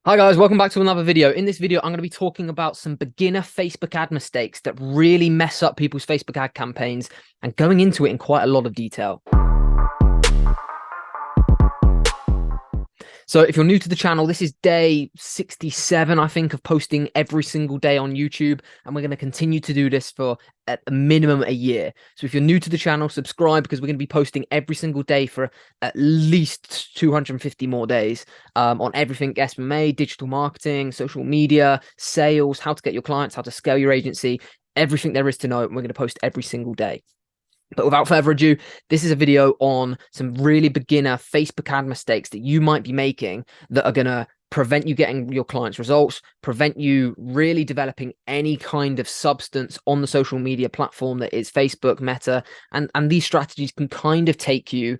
Hi guys, welcome back to another video. In this video, I'm going to be talking about some beginner Facebook ad mistakes that really mess up people's Facebook ad campaigns and going into it in quite a lot of detail. So if you're new to the channel, this is day 67, I think, of posting every single day on YouTube. And we're going to continue to do this for at a minimum a year. So if you're new to the channel, subscribe because we're going to be posting every single day for at least 250 more days on everything SMMA, digital marketing, social media, sales, how to get your clients, how to scale your agency, everything there is to know. And we're going to post every single day. But without further ado, this is a video on some really beginner Facebook ad mistakes that you might be making that are going to prevent you getting your clients' results, prevent you really developing any kind of substance on the social media platform that is Facebook, Meta, and these strategies can kind of take you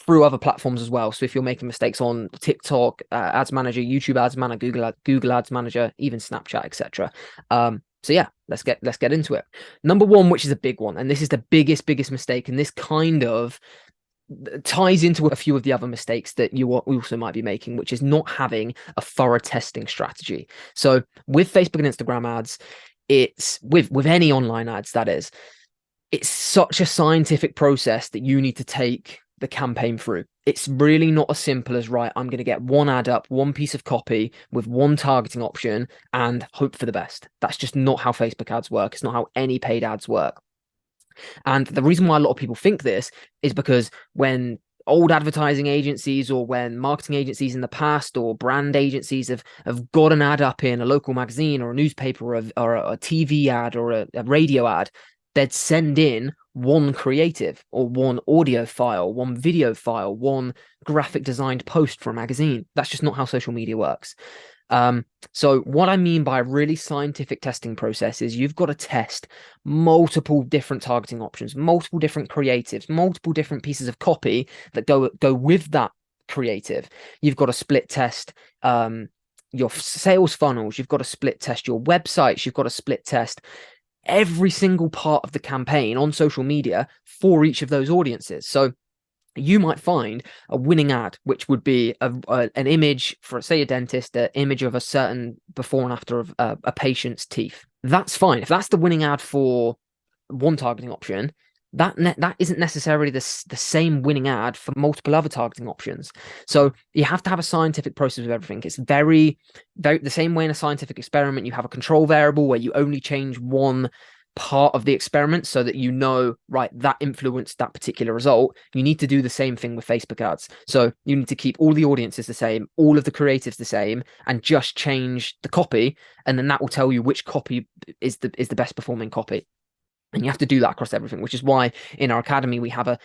through other platforms as well. So if you're making mistakes on TikTok, Ads Manager, YouTube Ads Manager, Google Ads Manager, even Snapchat, etc. So yeah, let's get into it. Number one, which is a big one, and this is the biggest mistake, and this kind of ties into a few of the other mistakes that you also might be making, which is not having a thorough testing strategy. So with Facebook and Instagram ads, it's with any online ads, that is, it's such a scientific process that you need to take the campaign through. It's really not as simple as, right, I'm going to get one ad up, one piece of copy with one targeting option and hope for the best. That's just not how Facebook ads work. It's not how any paid ads work. And the reason why a lot of people think this is because when old advertising agencies or when marketing agencies in the past or brand agencies have got an ad up in a local magazine or a newspaper or a TV ad or a radio ad, they'd send in one creative or one audio file, one video file, one graphic designed post for a magazine. That's just not how social media works. So what I mean by a really scientific testing process is you've got to test multiple different targeting options, multiple different creatives, multiple different pieces of copy that go with that creative. You've got to split test your sales funnels. You've got to split test your websites. You've got to split test every single part of the campaign on social media for each of those audiences. So you might find a winning ad, which would be an image for, say, a dentist, an image of a certain before and after of a patient's teeth. That's fine. If that's the winning ad for one targeting option, that isn't necessarily the same winning ad for multiple other targeting options. So you have to have a scientific process of everything. It's very the same way in a scientific experiment. You have a control variable where you only change one part of the experiment so that you know, right, that influenced that particular result. You need to do the same thing with Facebook ads. So you need to keep all the audiences the same, all of the creatives the same, and just change the copy, and then that will tell you which copy is the best performing copy. And you have to do that across everything, which is why in our academy we have a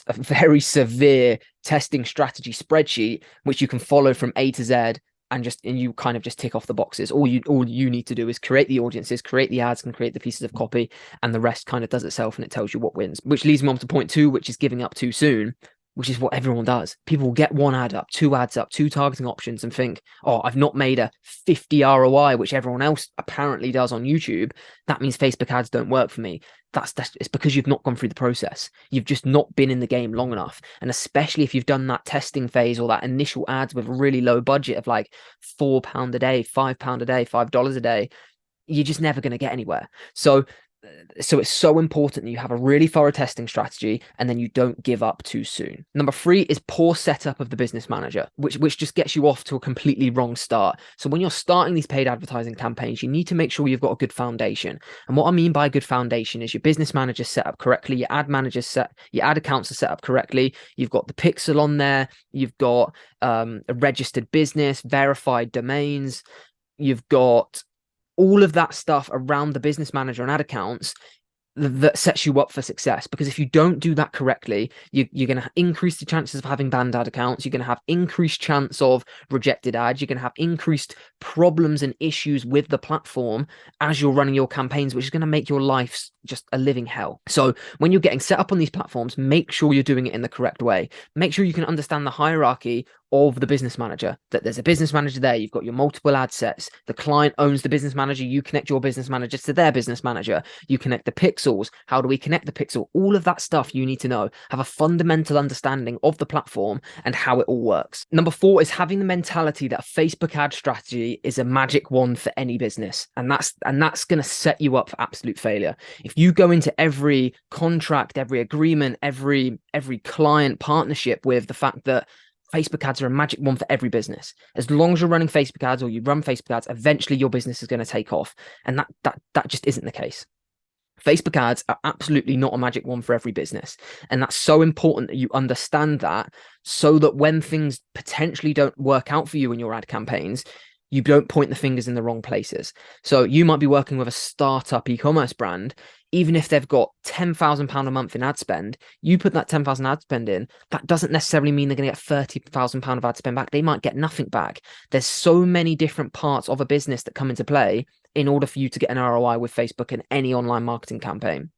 very severe testing strategy spreadsheet, which you can follow from A to Z, and you kind of just tick off the boxes. All you need to do is create the audiences, create the ads, and create the pieces of copy, and the rest kind of does itself, and it tells you what wins. Which leads me on to point two, which is giving up too soon, which is what everyone does. People will get one ad up, two ads up, two targeting options, and think, oh, I've not made a 50 ROI, which everyone else apparently does on YouTube. That means Facebook ads don't work for me. It's because you've not gone through the process. You've just not been in the game long enough. And especially if you've done that testing phase or that initial ads with a really low budget of like £4 a day, £5 a day, $5 a day, you're just never going to get anywhere. So it's so important that you have a really thorough testing strategy and then you don't give up too soon. Number three is poor setup of the business manager, which just gets you off to a completely wrong start. So when you're starting these paid advertising campaigns, you need to make sure you've got a good foundation. And what I mean by a good foundation is your business manager set up correctly, your ad accounts are set up correctly, you've got the pixel on there, you've got a registered business, verified domains, you've got all of that stuff around the business manager and ad accounts that sets you up for success. Because if you don't do that correctly, you're going to increase the chances of having banned ad accounts. You're going to have increased chance of rejected ads. You're going to have increased problems and issues with the platform as you're running your campaigns, which is going to make your life just a living hell. So when you're getting set up on these platforms, make sure you're doing it in the correct way. Make sure you can understand the hierarchy of the business manager, that there's a business manager there. You've got your multiple ad sets. The client owns the business manager. You connect your business manager to their business manager. You connect the pixels. How do we connect the pixel? All of that stuff you need to know. Have a fundamental understanding of the platform and how it all works. Number 4 is having the mentality that a Facebook ad strategy is a magic wand for any business. And that's going to set you up for absolute failure. If you go into every contract, every agreement, every client partnership with the fact that Facebook ads are a magic wand for every business. As long as you're running Facebook ads or you run Facebook ads, eventually your business is going to take off. And that just isn't the case. Facebook ads are absolutely not a magic wand for every business. And that's so important that you understand that, so that when things potentially don't work out for you in your ad campaigns, you don't point the fingers in the wrong places. So you might be working with a startup e-commerce brand. Even if they've got £10,000 a month in ad spend, you put that 10,000 ad spend in, that doesn't necessarily mean they're going to get £30,000 of ad spend back. They might get nothing back. There's so many different parts of a business that come into play in order for you to get an ROI with Facebook and any online marketing campaign.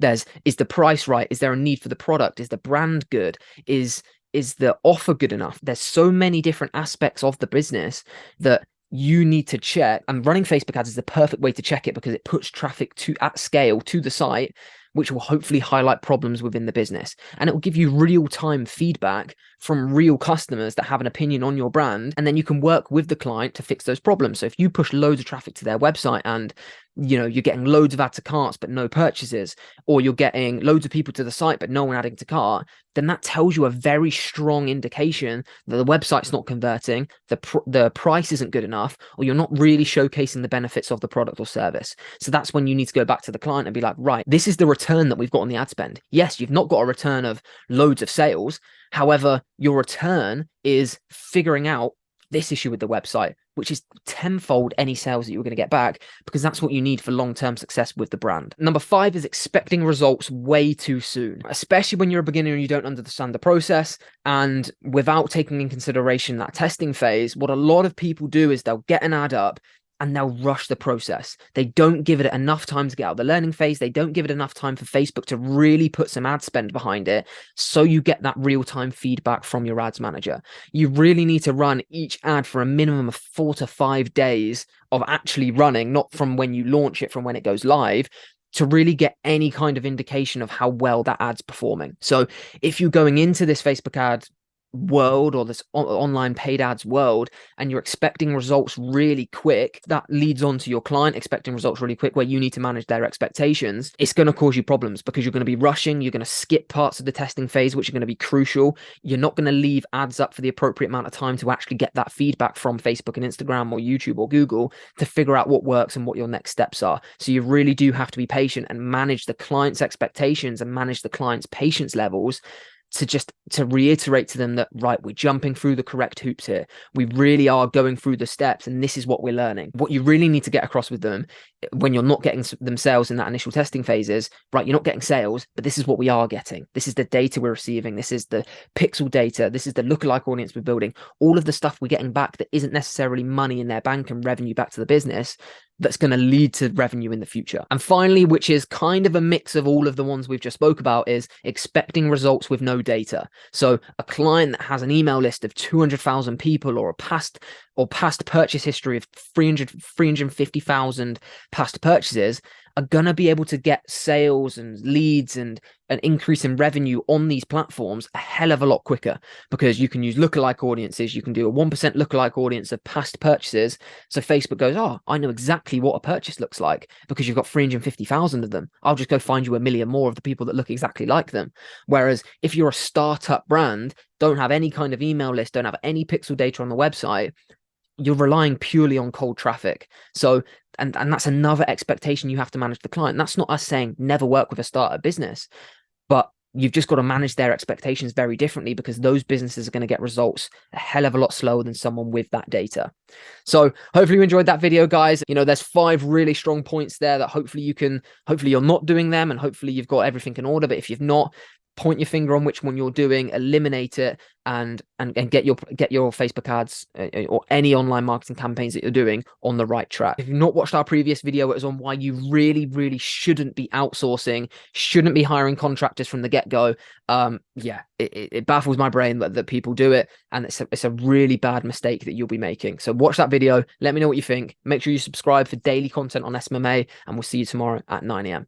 Is the price right? Is there a need for the product? Is the brand good? Is the offer good enough? There's so many different aspects of the business that you need to check, and running Facebook ads is the perfect way to check it, because it puts traffic at scale to the site, which will hopefully highlight problems within the business. And it will give you real-time feedback from real customers that have an opinion on your brand. And then you can work with the client to fix those problems. So if you push loads of traffic to their website and you're getting loads of add to carts but no purchases, or you're getting loads of people to the site but no one adding to cart, then that tells you a very strong indication that the website's not converting, the price isn't good enough, or you're not really showcasing the benefits of the product or service. So that's when you need to go back to the client and be like, right, this is the return that we've got on the ad spend. Yes, you've not got a return of loads of sales. However, your return is figuring out this issue with the website, which is tenfold any sales that you're going to get back, because that's what you need for long-term success with the brand. Number 5 is expecting results way too soon, especially when you're a beginner and you don't understand the process. And without taking in consideration that testing phase, what a lot of people do is they'll get an ad up and they'll rush the process. They don't give it enough time to get out of the learning phase. They don't give it enough time for Facebook to really put some ad spend behind it, so you get that real-time feedback from your ads manager. You really need to run each ad for a minimum of 4 to 5 days of actually running, not from when you launch it, from when it goes live, to really get any kind of indication of how well that ad's performing. So if you're going into this Facebook ad world or this online paid ads world and you're expecting results really quick, that leads on to your client expecting results really quick, where you need to manage their expectations. It's going to cause you problems, because you're going to be rushing, you're going to skip parts of the testing phase which are going to be crucial. You're not going to leave ads up for the appropriate amount of time to actually get that feedback from Facebook and Instagram or YouTube or Google to figure out what works and what your next steps are. So you really do have to be patient and manage the client's expectations and manage the client's patience levels, to reiterate to them that, right, we're jumping through the correct hoops here. We really are going through the steps, and this is what we're learning. What you really need to get across with them when you're not getting them sales in that initial testing phase is, right, you're not getting sales, but this is what we are getting. This is the data we're receiving. This is the pixel data. This is the lookalike audience we're building. All of the stuff we're getting back that isn't necessarily money in their bank and revenue back to the business, that's going to lead to revenue in the future. And finally, which is kind of a mix of all of the ones we've just spoke about, is expecting results with no data. So a client that has an email list of 200,000 people, or past purchase history of 350,000 past purchases, are going to be able to get sales and leads and an increase in revenue on these platforms a hell of a lot quicker, because you can use lookalike audiences. You can do a 1% lookalike audience of past purchases. So Facebook goes, oh, I know exactly what a purchase looks like because you've got 350,000 of them. I'll just go find you a million more of the people that look exactly like them. Whereas if you're a startup brand, don't have any kind of email list, don't have any pixel data on the website, you're relying purely on cold traffic. So, and that's another expectation you have to manage the client. That's not us saying never work with a startup business, but you've just got to manage their expectations very differently, because those businesses are going to get results a hell of a lot slower than someone with that data. So hopefully you enjoyed that video, guys. There's 5 really strong points there that hopefully you're not doing them, and hopefully you've got everything in order. But if you've not, point your finger on which one you're doing, eliminate it, and get your Facebook ads or any online marketing campaigns that you're doing on the right track. If you've not watched our previous video, it was on why you really shouldn't be outsourcing, shouldn't be hiring contractors from the get-go. Yeah, it baffles my brain that people do it, and it's a really bad mistake that you'll be making. So watch that video, let me know what you think. Make sure you subscribe for daily content on SMMA, and we'll see you tomorrow at 9 a.m.